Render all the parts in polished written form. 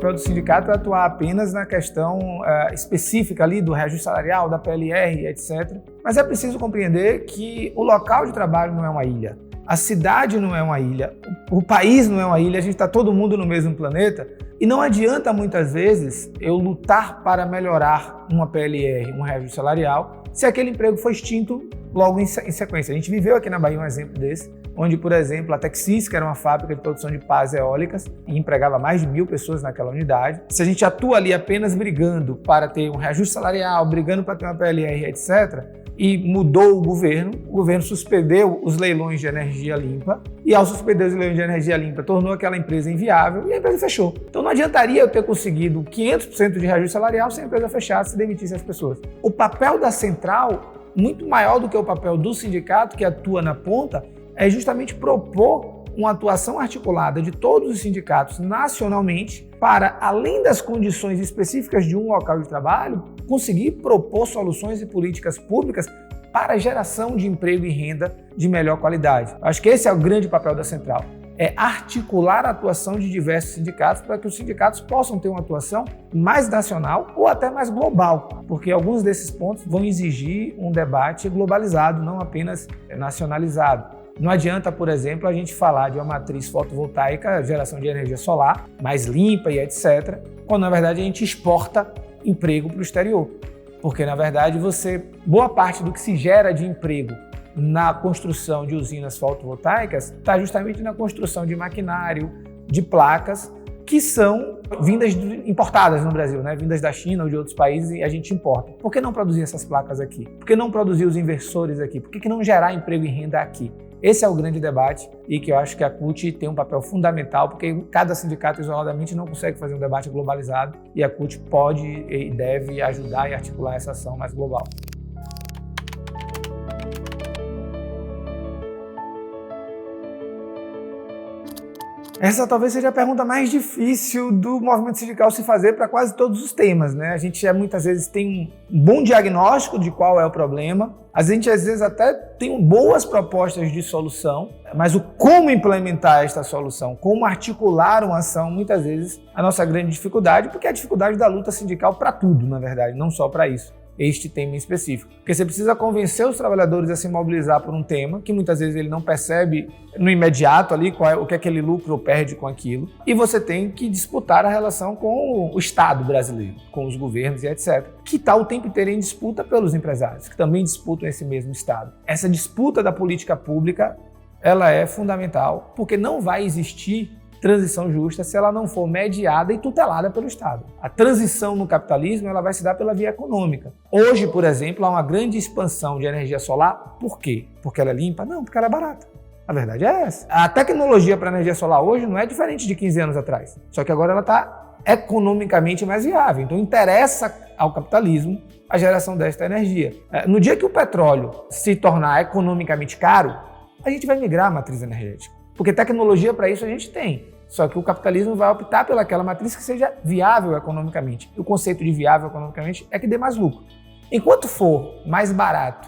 papel do sindicato é atuar apenas na questão específica ali do reajuste salarial, da PLR, etc. Mas é preciso compreender que o local de trabalho não é uma ilha. A cidade não é uma ilha, o país não é uma ilha, a gente está todo mundo no mesmo planeta e não adianta muitas vezes eu lutar para melhorar uma PLR, um reajuste salarial, se aquele emprego foi extinto logo em sequência. A gente viveu aqui na Bahia um exemplo desse, onde, por exemplo, a Texis, que era uma fábrica de produção de pás eólicas e empregava mais de 1.000 pessoas naquela unidade. Se a gente atua ali apenas brigando para ter um reajuste salarial, brigando para ter uma PLR, etc., e mudou o governo suspendeu os leilões de energia limpa e ao suspender os leilões de energia limpa tornou aquela empresa inviável e a empresa fechou. Então não adiantaria eu ter conseguido 500% de reajuste salarial se a empresa fechasse e demitisse as pessoas. O papel da central, muito maior do que o papel do sindicato que atua na ponta, é justamente propor uma atuação articulada de todos os sindicatos nacionalmente para, além das condições específicas de um local de trabalho, conseguir propor soluções e políticas públicas para a geração de emprego e renda de melhor qualidade. Acho que esse é o grande papel da central, é articular a atuação de diversos sindicatos para que os sindicatos possam ter uma atuação mais nacional ou até mais global, porque alguns desses pontos vão exigir um debate globalizado, não apenas nacionalizado. Não adianta, por exemplo, a gente falar de uma matriz fotovoltaica, geração de energia solar, mais limpa e etc., quando na verdade a gente exporta emprego para o exterior. Porque na verdade boa parte do que se gera de emprego na construção de usinas fotovoltaicas está justamente na construção de maquinário, de placas, que são importadas no Brasil, né? Vindas da China ou de outros países e a gente importa. Por que não produzir essas placas aqui? Por que não produzir os inversores aqui? Por que não gerar emprego e renda aqui? Esse é o grande debate e que eu acho que a CUT tem um papel fundamental, porque cada sindicato isoladamente não consegue fazer um debate globalizado e a CUT pode e deve ajudar e articular essa ação mais global. Essa talvez seja a pergunta mais difícil do movimento sindical se fazer para quase todos os temas, né? A gente muitas vezes tem um bom diagnóstico de qual é o problema, a gente às vezes até tem boas propostas de solução, mas o como implementar esta solução, como articular uma ação, muitas vezes a nossa grande dificuldade, porque é a dificuldade da luta sindical para tudo, na verdade, não só para isso. Este tema em específico. Porque você precisa convencer os trabalhadores a se mobilizar por um tema que muitas vezes ele não percebe no imediato ali o que aquele lucro perde com aquilo. E você tem que disputar a relação com o Estado brasileiro, com os governos e etc. Que está o tempo inteiro em disputa pelos empresários, que também disputam esse mesmo Estado. Essa disputa da política pública, ela é fundamental, porque não vai existir transição justa se ela não for mediada e tutelada pelo Estado. A transição no capitalismo ela vai se dar pela via econômica. Hoje, por exemplo, há uma grande expansão de energia solar. Por quê? Porque ela é limpa? Não, porque ela é barata. A verdade é essa. A tecnologia para energia solar hoje não é diferente de 15 anos atrás. Só que agora ela está economicamente mais viável. Então interessa ao capitalismo a geração desta energia. No dia que o petróleo se tornar economicamente caro, a gente vai migrar a matriz energética. Porque tecnologia para isso a gente tem. Só que o capitalismo vai optar pelaquela matriz que seja viável economicamente. E o conceito de viável economicamente é que dê mais lucro. Enquanto for mais barato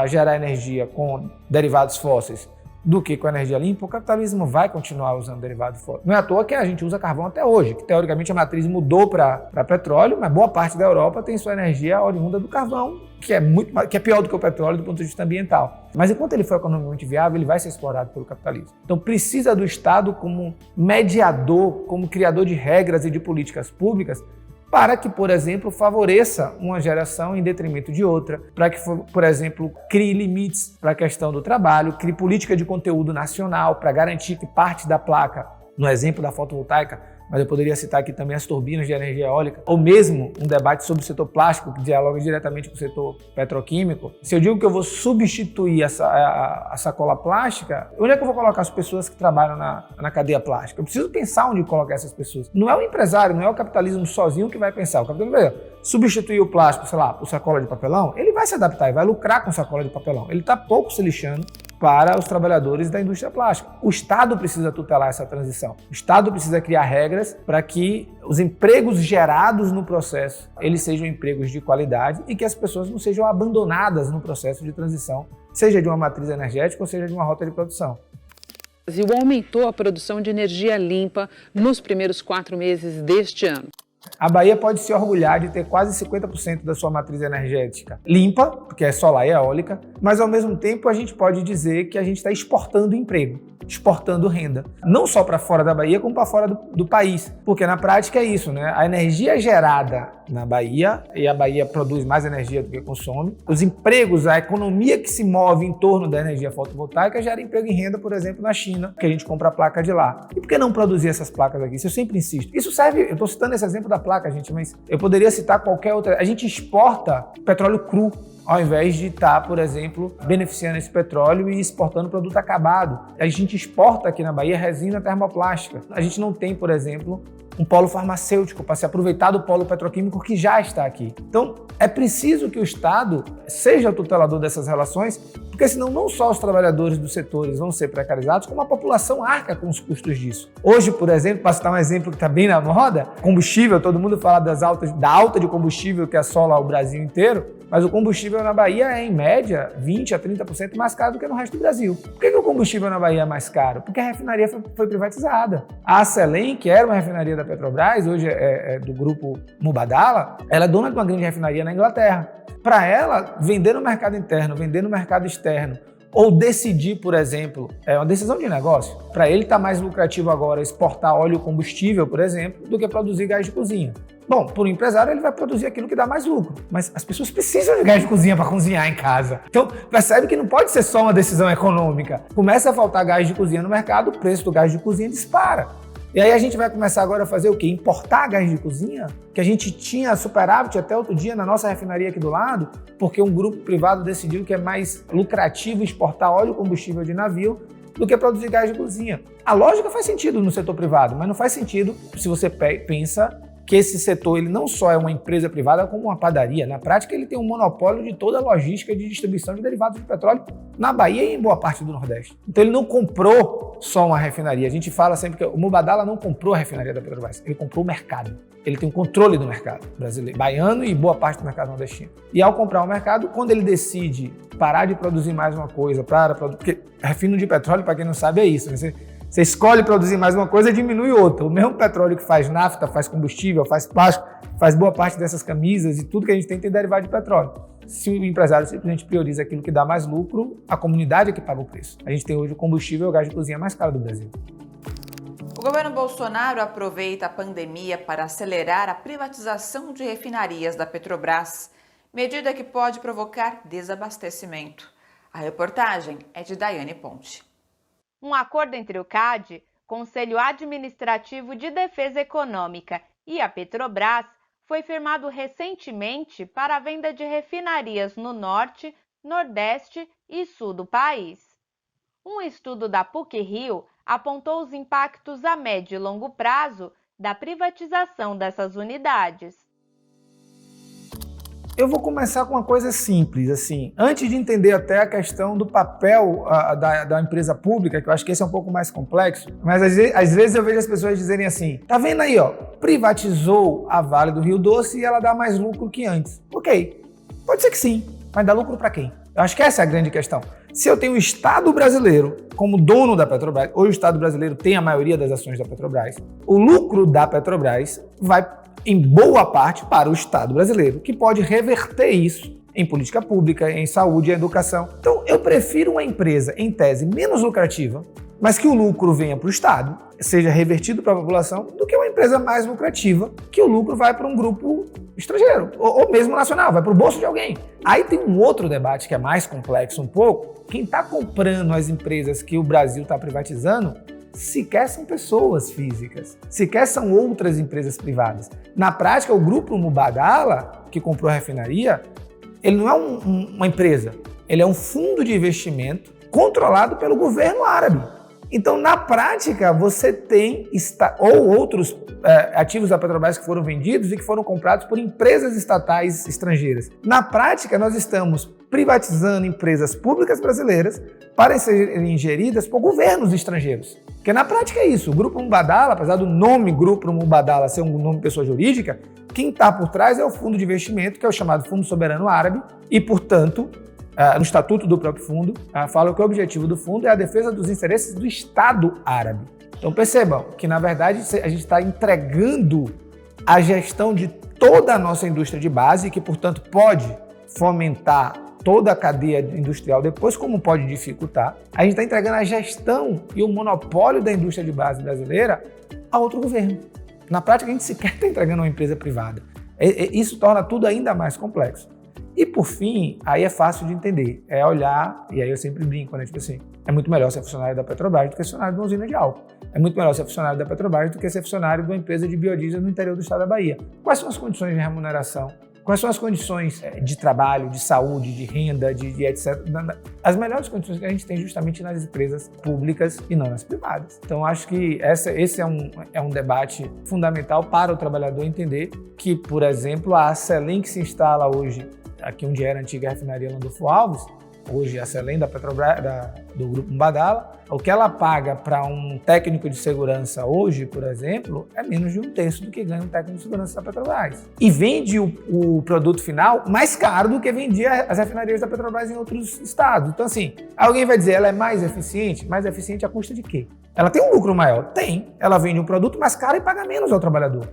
gerar energia com derivados fósseis do que com energia limpa, o capitalismo vai continuar usando derivado fóssil. Não é à toa que a gente usa carvão até hoje, que teoricamente a matriz mudou para petróleo, mas boa parte da Europa tem sua energia oriunda do carvão, que é pior do que o petróleo do ponto de vista ambiental. Mas enquanto ele for economicamente viável, ele vai ser explorado pelo capitalismo. Então precisa do Estado como mediador, como criador de regras e de políticas públicas para que, por exemplo, favoreça uma geração em detrimento de outra, para que, por exemplo, crie limites para a questão do trabalho, crie política de conteúdo nacional para garantir que parte da placa, no exemplo da fotovoltaica, mas eu poderia citar aqui também as turbinas de energia eólica, ou mesmo um debate sobre o setor plástico, que dialoga diretamente com o setor petroquímico. Se eu digo que eu vou substituir a sacola plástica, onde é que eu vou colocar as pessoas que trabalham na cadeia plástica? Eu preciso pensar onde colocar essas pessoas. Não é o empresário, não é o capitalismo sozinho que vai pensar. O capitalismo vai substituir o plástico, sei lá, por sacola de papelão, ele vai se adaptar e vai lucrar com sacola de papelão. Ele está pouco se lixando para os trabalhadores da indústria plástica. O Estado precisa tutelar essa transição. O Estado precisa criar regras para que os empregos gerados no processo, eles sejam empregos de qualidade e que as pessoas não sejam abandonadas no processo de transição, seja de uma matriz energética ou seja de uma rota de produção. O Brasil aumentou a produção de energia limpa nos primeiros 4 meses deste ano. A Bahia pode se orgulhar de ter quase 50% da sua matriz energética limpa, porque é solar e eólica, mas ao mesmo tempo a gente pode dizer que a gente está exportando emprego, exportando renda, não só para fora da Bahia, como para fora do país, porque na prática é isso, né? A energia gerada na Bahia, e a Bahia produz mais energia do que consome, os empregos, a economia que se move em torno da energia fotovoltaica gera emprego e renda, por exemplo, na China, que a gente compra a placa de lá. E por que não produzir essas placas aqui? Isso eu sempre insisto. Isso serve, eu estou citando esse exemplo da placa, gente, mas eu poderia citar qualquer outra. A gente exporta petróleo cru, ao invés de estar, por exemplo, beneficiando esse petróleo e exportando produto acabado. A gente exporta aqui na Bahia resina termoplástica. A gente não tem, por exemplo, um polo farmacêutico para se aproveitar do polo petroquímico que já está aqui. Então, é preciso que o Estado seja o tutelador dessas relações, porque senão não só os trabalhadores dos setores vão ser precarizados, como a população arca com os custos disso. Hoje, por exemplo, para citar um exemplo que está bem na moda, combustível, todo mundo fala da alta de combustível que assola o Brasil inteiro, mas o combustível na Bahia é, em média, 20% a 30% mais caro do que no resto do Brasil. Por que o combustível na Bahia é mais caro? Porque a refinaria foi privatizada. A Acelen, que era uma refinaria da Petrobras, hoje é do grupo Mubadala, ela é dona de uma grande refinaria na Inglaterra. Para ela, vender no mercado interno, vender no mercado externo, ou decidir, por exemplo, é uma decisão de negócio. Para ele está mais lucrativo agora exportar óleo combustível, por exemplo, do que produzir gás de cozinha. Bom, para o empresário ele vai produzir aquilo que dá mais lucro, mas as pessoas precisam de gás de cozinha para cozinhar em casa. Então percebe que não pode ser só uma decisão econômica. Começa a faltar gás de cozinha no mercado, o preço do gás de cozinha dispara. E aí a gente vai começar agora a fazer o quê? Importar gás de cozinha? Que a gente tinha superávit até outro dia na nossa refinaria aqui do lado, porque um grupo privado decidiu que é mais lucrativo exportar óleo combustível de navio do que produzir gás de cozinha. A lógica faz sentido no setor privado, mas não faz sentido se você pensa que esse setor ele não só é uma empresa privada, como uma padaria. Na prática, ele tem um monopólio de toda a logística de distribuição de derivados de petróleo na Bahia e em boa parte do Nordeste. Então, ele não comprou só uma refinaria. A gente fala sempre que o Mubadala não comprou a refinaria da Petrobras, ele comprou o mercado. Ele tem o controle do mercado brasileiro, baiano e boa parte do mercado nordestino. E ao comprar o mercado, quando ele decide parar de produzir mais uma coisa, porque refino de petróleo, para quem não sabe, é isso, né? Você escolhe produzir mais uma coisa e diminui outra. O mesmo petróleo que faz nafta, faz combustível, faz plástico, faz boa parte dessas camisas e tudo que a gente tem derivado de petróleo. Se o empresário simplesmente prioriza aquilo que dá mais lucro, a comunidade é que paga o preço. A gente tem hoje o combustível e o gás de cozinha mais caro do Brasil. O governo Bolsonaro aproveita a pandemia para acelerar a privatização de refinarias da Petrobras, medida que pode provocar desabastecimento. A reportagem é de Daiane Ponte. Um acordo entre o CAD, Conselho Administrativo de Defesa Econômica, e a Petrobras foi firmado recentemente para a venda de refinarias no norte, nordeste e sul do país. Um estudo da PUC-Rio apontou os impactos a médio e longo prazo da privatização dessas unidades. Eu vou começar com uma coisa simples, assim, antes de entender até a questão do papel da empresa pública, que eu acho que esse é um pouco mais complexo, mas às vezes eu vejo as pessoas dizerem assim, tá vendo aí, ó, privatizou a Vale do Rio Doce e ela dá mais lucro que antes. Ok, pode ser que sim, mas dá lucro para quem? Eu acho que essa é a grande questão. Se eu tenho o Estado brasileiro como dono da Petrobras, hoje o Estado brasileiro tem a maioria das ações da Petrobras, o lucro da Petrobras vai em boa parte para o Estado brasileiro, que pode reverter isso em política pública, em saúde e educação. Então, eu prefiro uma empresa, em tese, menos lucrativa, mas que o lucro venha para o Estado, seja revertido para a população, do que uma empresa mais lucrativa, que o lucro vai para um grupo estrangeiro, ou mesmo nacional, vai para o bolso de alguém. Aí tem um outro debate que é mais complexo um pouco. Quem está comprando as empresas que o Brasil está privatizando sequer são pessoas físicas, sequer são outras empresas privadas. Na prática, o grupo Mubadala, que comprou a refinaria, ele não é uma empresa, ele é um fundo de investimento controlado pelo governo árabe. Então, na prática, você tem outros ativos da Petrobras que foram vendidos e que foram comprados por empresas estatais estrangeiras. Na prática, nós estamos privatizando empresas públicas brasileiras para serem geridas por governos estrangeiros. Porque na prática é isso. O Grupo Mubadala, apesar do nome Grupo Mubadala ser um nome de pessoa jurídica, quem está por trás é o fundo de investimento, que é o chamado Fundo Soberano Árabe, e, portanto, no estatuto do próprio fundo, fala que o objetivo do fundo é a defesa dos interesses do Estado árabe. Então percebam que, na verdade, a gente está entregando a gestão de toda a nossa indústria de base, que, portanto, pode fomentar toda a cadeia industrial depois, como pode dificultar. A gente está entregando a gestão e o monopólio da indústria de base brasileira a outro governo. Na prática, a gente sequer está entregando a uma empresa privada. Isso torna tudo ainda mais complexo. E, por fim, aí é fácil de entender. É olhar, e aí eu sempre brinco, né? Tipo assim, é muito melhor ser funcionário da Petrobras do que ser funcionário de uma usina de álcool. É muito melhor ser funcionário da Petrobras do que ser funcionário de uma empresa de biodiesel no interior do estado da Bahia. Quais são as condições de remuneração? Quais são as condições de trabalho, de saúde, de renda, de etc. As melhores condições que a gente tem justamente nas empresas públicas e não nas privadas. Então, acho que esse é um debate fundamental para o trabalhador entender que, por exemplo, a Acelen que se instala hoje, aqui onde era a antiga refinaria Landulfo Alves, hoje a Acelen da Petrobras, do Grupo Mubadala, o que ela paga para um técnico de segurança hoje, por exemplo, é menos de 1/3 do que ganha um técnico de segurança da Petrobras. E vende o produto final mais caro do que vendia as refinarias da Petrobras em outros estados. Então, assim, alguém vai dizer, ela é mais eficiente? Mais eficiente à custa de quê? Ela tem um lucro maior? Tem. Ela vende um produto mais caro e paga menos ao trabalhador.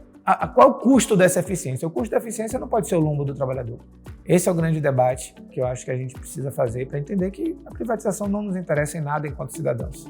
Qual é o custo dessa eficiência? O custo da eficiência não pode ser o lombo do trabalhador. Esse é o grande debate que eu acho que a gente precisa fazer para entender que a privatização não nos interessa em nada enquanto cidadãos.